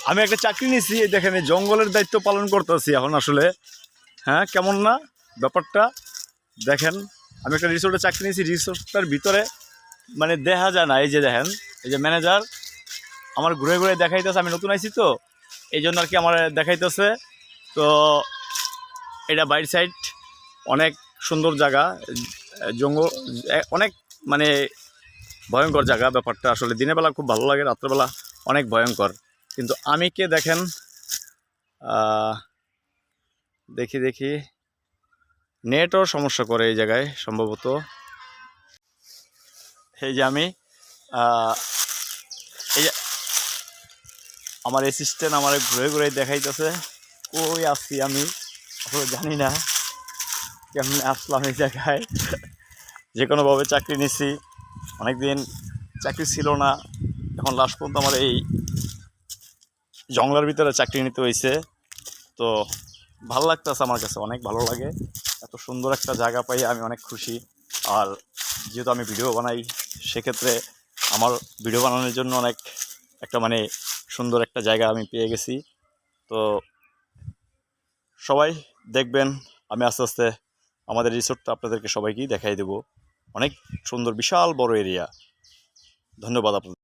আমি একটা চাকরি নিয়েছি, এই দেখেন এই জঙ্গলের দায়িত্ব পালন করতেছি এখন আসলে। হ্যাঁ, কেমন না ব্যাপারটা দেখেন। আমি একটা রিসোর্টে চাকরি নিয়েছি, রিসোর্টটার ভিতরে মানে দেখা যায় না। এই যে দেখেন, এই যে ম্যানেজার আমার ঘুরে ঘুরে দেখাইতেছে, আমি নতুন আইছি তো এই জন্য আর কি আমার দেখাইতেছে। তো এটা বাইর সাইড, অনেক সুন্দর জায়গা, জঙ্গল অনেক মানে ভয়ঙ্কর জায়গা। ব্যাপারটা আসলে দিনের বেলা খুব ভালো লাগে, রাত্রেবেলা অনেক ভয়ঙ্কর। কিন্তু আমি কে দেখেন, দেখি দেখি নেটও সমস্যা করে এই জায়গায় সম্ভবত। এই যে আমি এই যে আমার অ্যাসিস্ট্যান্ট আমার ঘুরে ঘুরে দেখাইতেছে কই আসছি আমি আসলে জানি না কেমনে আসলাম এই জায়গায়। যে কোনোভাবে চাকরি নিছি, অনেকদিন চাকরি ছিল না, এখন লাস্ট পর্যন্ত আমার এই জঙ্গলের ভিতরে চাকরি নিতে হয়েছে। তো ভালো লাগতেছে, আমার কাছে অনেক ভালো লাগে। এত সুন্দর একটা জায়গা পাই আমি অনেক খুশি। আর যেহেতু আমি ভিডিও বানাই, সেক্ষেত্রে আমার ভিডিও বানানোর জন্য অনেক একটা মানে সুন্দর একটা জায়গা আমি পেয়ে গেছি। তো সবাই দেখবেন, আমি আস্তে আস্তে আমাদের রিসোর্টটা আপনাদেরকে সবাইকেই দেখাই দেব। অনেক সুন্দর, বিশাল বড় এরিয়া। ধন্যবাদ আপনাদের।